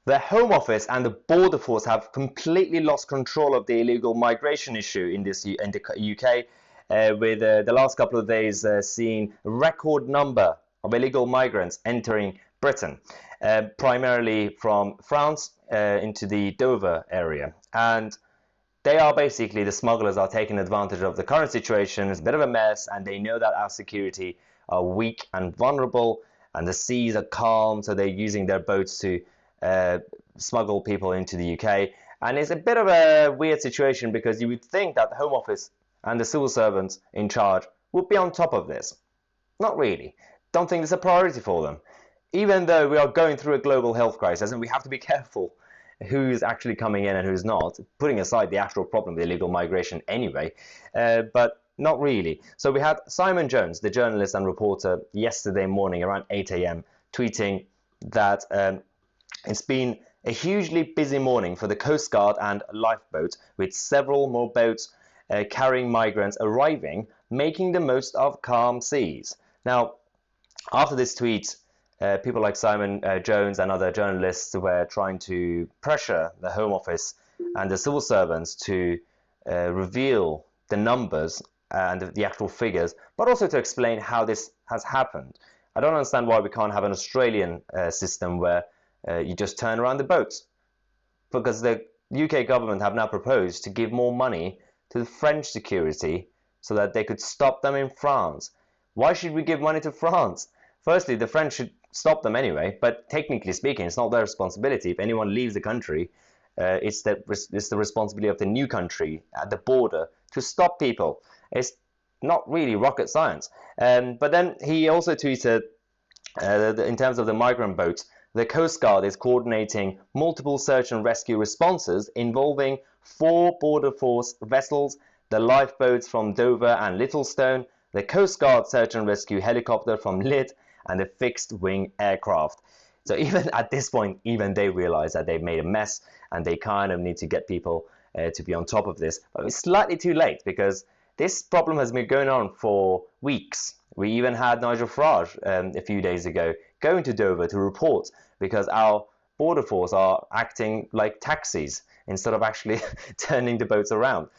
The Home Office and the Border Force have completely lost control of the illegal migration issue in the UK, with the last couple of days seeing a record number of illegal migrants entering Britain, primarily from France into the Dover area. And they are basically, the smugglers are taking advantage of the current situation. It's a bit of a mess, and they know that our security are weak and vulnerable, and the seas are calm, so they're using their boats to smuggle people into the UK. And it's a bit of a weird situation, because you would think that the Home Office and the civil servants in charge would be on top of this. Not really. Don't think it's a priority for them. Even though we are going through a global health crisis, and we have to be careful who's actually coming in and who's not, putting aside the actual problem with illegal migration anyway, but not really. So we had Simon Jones, the journalist and reporter, yesterday morning around 8 a.m. tweeting that it's been a hugely busy morning for the Coast Guard and lifeboats, with several more boats carrying migrants arriving, making the most of calm seas. Now, after this tweet, people like Simon Jones and other journalists were trying to pressure the Home Office and the civil servants to reveal the numbers and the actual figures, but also to explain how this has happened. I don't understand why we can't have an Australian system where you just turn around the boats, because the UK government have now proposed to give more money to the French security so that they could stop them in France. Why should we give money to France? Firstly, the French should stop them anyway, but technically speaking, it's not their responsibility. If anyone leaves the country, it's the responsibility of the new country at the border to stop people. It's not really rocket science. But then he also tweeted, in terms of the migrant boats, the Coast Guard is coordinating multiple search and rescue responses involving 4 Border Force vessels, the lifeboats from Dover and Littlestone, the Coast Guard search and rescue helicopter from Lydd, and the fixed-wing aircraft. So even at this point, even they realize that they've made a mess, and they kind of need to get people to be on top of this. But it's slightly too late, because this problem has been going on for weeks. We even had Nigel Farage a few days ago going to Dover to report, because our border force are acting like taxis instead of actually turning the boats around.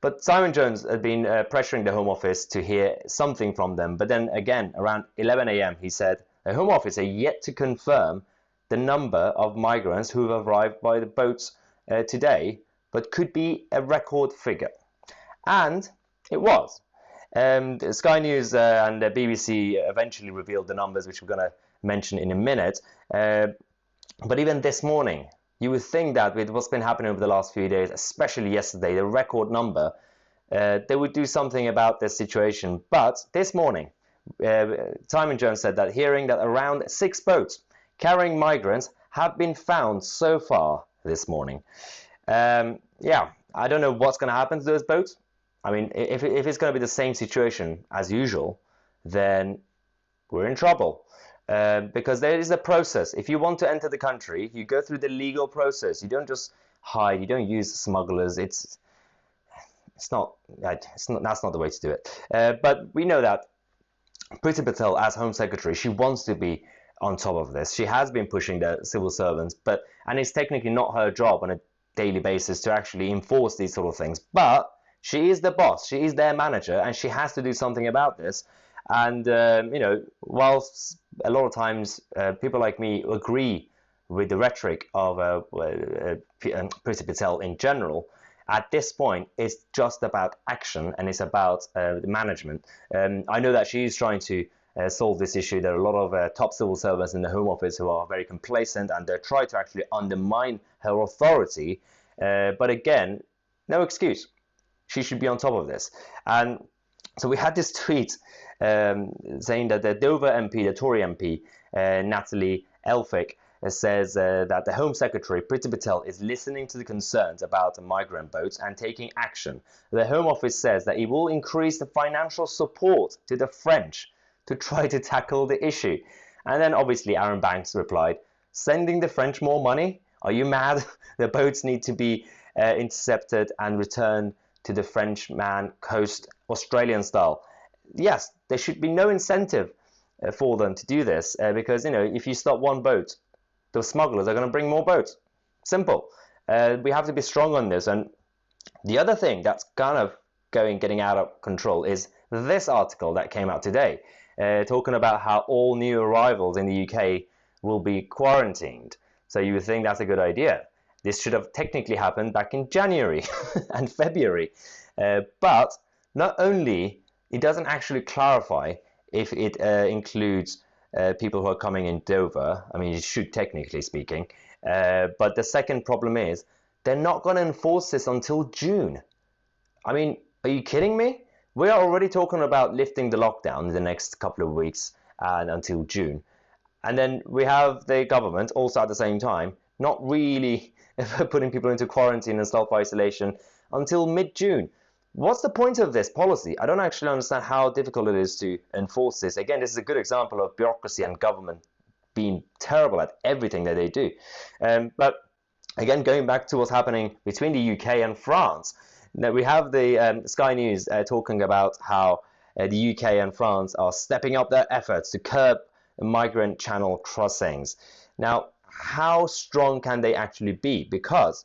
But Simon Jones had been pressuring the Home Office to hear something from them. But then again, around 11 a.m., he said the Home Office are yet to confirm the number of migrants who have arrived by the boats today, but could be a record figure. And it was. Sky News and the BBC eventually revealed the numbers, which we're going to mention in a minute. But even this morning, you would think that with what's been happening over the last few days, especially yesterday, the record number, they would do something about this situation. But this morning, Simon Jones said that hearing that around 6 boats carrying migrants have been found so far this morning. Yeah, I don't know what's going to happen to those boats. I mean, if it's going to be the same situation as usual, then we're in trouble. Because there is a process. If you want to enter the country, you go through the legal process. You don't just hide. You don't use smugglers. That's not the way to do it. But we know that Priti Patel, as Home Secretary, she wants to be on top of this. She has been pushing the civil servants, and it's technically not her job on a daily basis to actually enforce these sort of things. But she is the boss. She is their manager, and she has to do something about this. And, whilst a lot of times people like me agree with the rhetoric of Priti Patel in general, at this point, it's just about action, and it's about management. I know that she is trying to solve this issue. There are a lot of top civil servants in the Home Office who are very complacent, and they try to actually undermine her authority. But again, no excuse. She should be on top of this. And so we had this tweet saying that the Dover MP, the Tory MP, Natalie Elphicke, says that the Home Secretary, Priti Patel, is listening to the concerns about the migrant boats and taking action. The Home Office says that it will increase the financial support to the French to try to tackle the issue. And then obviously Aaron Banks replied, sending the French more money? Are you mad? The boats need to be intercepted and returned to the Frenchman coast, Australian style. Yes, there should be no incentive for them to do this, because if you stop one boat, the smugglers are going to bring more boats. Simple. We have to be strong on this. And the other thing that's kind of getting out of control is this article that came out today, talking about how all new arrivals in the UK will be quarantined. So you would think that's a good idea. This should have technically happened back in January and February. But not only, it doesn't actually clarify if it includes people who are coming in Dover. I mean, it should, technically speaking. But the second problem is they're not going to enforce this until June. I mean, are you kidding me? We are already talking about lifting the lockdown in the next couple of weeks and until June. And then we have the government also at the same time not really putting people into quarantine and self-isolation until mid-June. What's the point of this policy? I don't actually understand how difficult it is to enforce this. Again, this is a good example of bureaucracy and government being terrible at everything that they do. But again, going back to what's happening between the UK and France, now we have the Sky News talking about how the UK and France are stepping up their efforts to curb migrant channel crossings. Now, how strong can they actually be? Because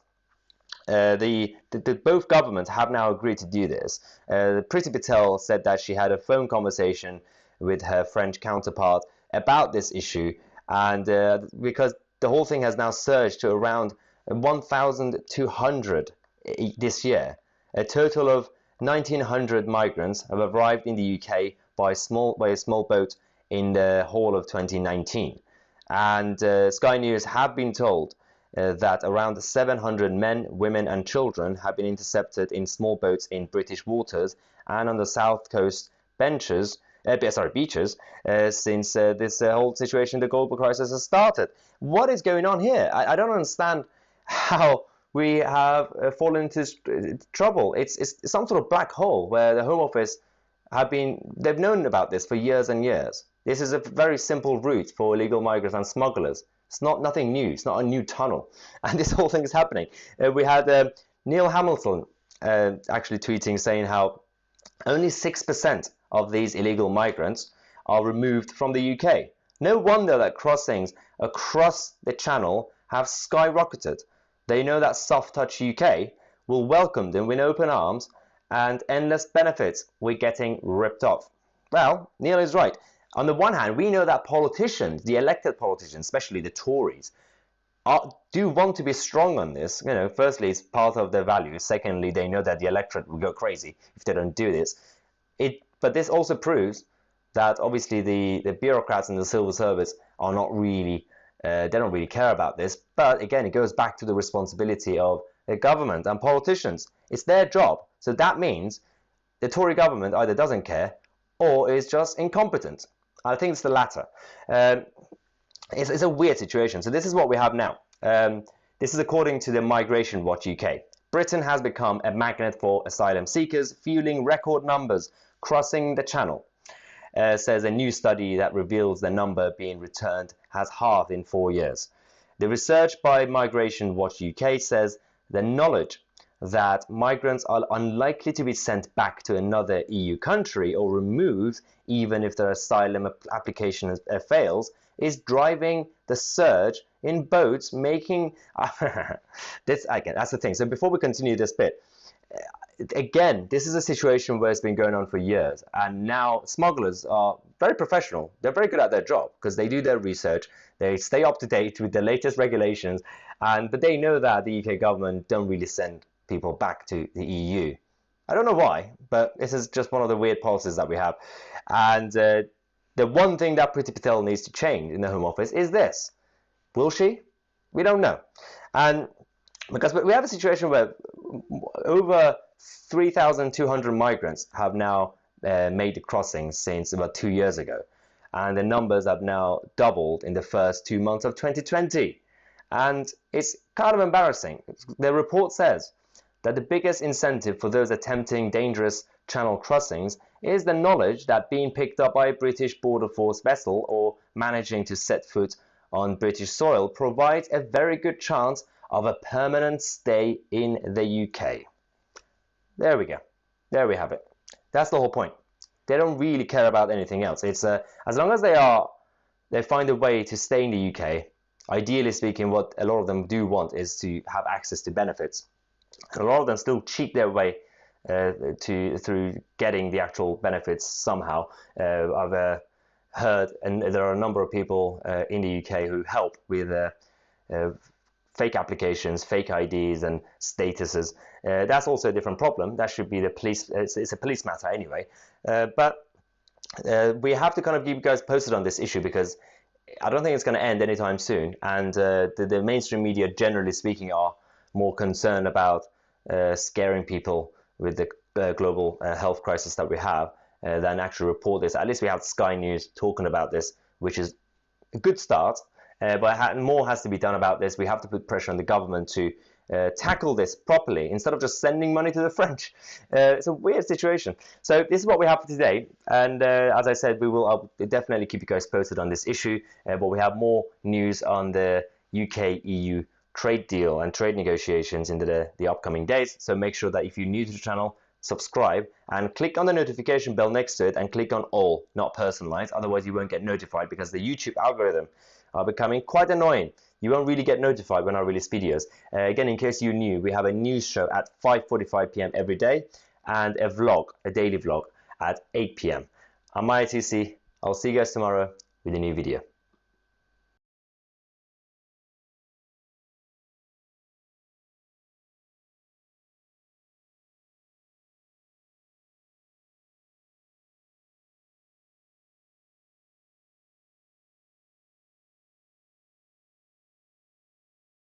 both governments have now agreed to do this. Priti Patel said that she had a phone conversation with her French counterpart about this issue, and because the whole thing has now surged to around 1,200 this year. A total of 1,900 migrants have arrived in the UK by a small boat in the whole of 2019. And Sky News have been told that around 700 men, women and children have been intercepted in small boats in British waters and on the south coast beaches since this whole situation, the global crisis, has started. What is going on here? I don't understand how we have fallen into trouble. It's some sort of black hole where the Home Office they've known about this for years and years. This is a very simple route for illegal migrants and smugglers. It's nothing new. It's not a new tunnel. And this whole thing is happening. We had Neil Hamilton actually tweeting saying how only 6% of these illegal migrants are removed from the UK. No wonder that crossings across the channel have skyrocketed. They know that Soft Touch UK will welcome them with open arms and endless benefits. We're getting ripped off. Well, Neil is right. On the one hand, we know that politicians, the elected politicians, especially the Tories, do want to be strong on this. You know, firstly, it's part of their values. Secondly, they know that the electorate will go crazy if they don't do this. But this also proves that obviously the bureaucrats and the civil service are not really, they don't really care about this. But again, it goes back to the responsibility of the government and politicians. It's their job. So that means the Tory government either doesn't care or is just incompetent. I think it's the latter. It's a weird situation. So this is what we have now. This is according to the Migration Watch UK. Britain has become a magnet for asylum seekers, fueling record numbers crossing the channel. Says a new study that reveals the number being returned has halved in 4 years. The research by Migration Watch UK says the knowledge that migrants are unlikely to be sent back to another EU country or removed even if their asylum application fails is driving the surge in boats making this again. That's the thing. So before we continue this bit, again, this is a situation where it's been going on for years, and now smugglers are very professional. They're very good at their job because they do their research, they stay up to date with the latest regulations, but they know that the UK government don't really send people back to the EU. I don't know why, but this is just one of the weird policies that we have. And the one thing that Priti Patel needs to change in the Home Office is this. Will she? We don't know. And because we have a situation where over 3,200 migrants have now made the crossing since about 2 years ago. And the numbers have now doubled in the first 2 months of 2020. And it's kind of embarrassing. The report says that the biggest incentive for those attempting dangerous channel crossings is the knowledge that being picked up by a British border force vessel or managing to set foot on British soil provides a very good chance of a permanent stay in the UK. There we go. There we have it. That's the whole point. They don't really care about anything else. It's as long as they find a way to stay in the UK Ideally speaking, what a lot of them do want is to have access to benefits. And a lot of them still cheat their way through getting the actual benefits somehow. I've heard, and there are a number of people in the UK who help with fake applications, fake IDs, and statuses. That's also a different problem. That should be the police. It's a police matter anyway. But we have to kind of keep you guys posted on this issue, because I don't think it's going to end anytime soon. And the mainstream media, generally speaking, are more concerned about scaring people with the global health crisis that we have than actually report this. At least we have Sky News talking about this, which is a good start. But more has to be done about this. We have to put pressure on the government to tackle this properly instead of just sending money to the French. It's a weird situation. So this is what we have for today. And as I said, I'll definitely keep you guys posted on this issue. But we have more news on the UK-EU trade deal and trade negotiations in the upcoming days. So make sure that if you're new to the channel, subscribe and click on the notification bell next to it and click on all, not personalized. Otherwise you won't get notified, because the YouTube algorithm are becoming quite annoying. You won't really get notified when I release videos. Again, in case you're new, we have a news show at 5:45 p.m. every day and a daily vlog at 8 p.m. I'm Tousi. I'll see you guys tomorrow with a new video.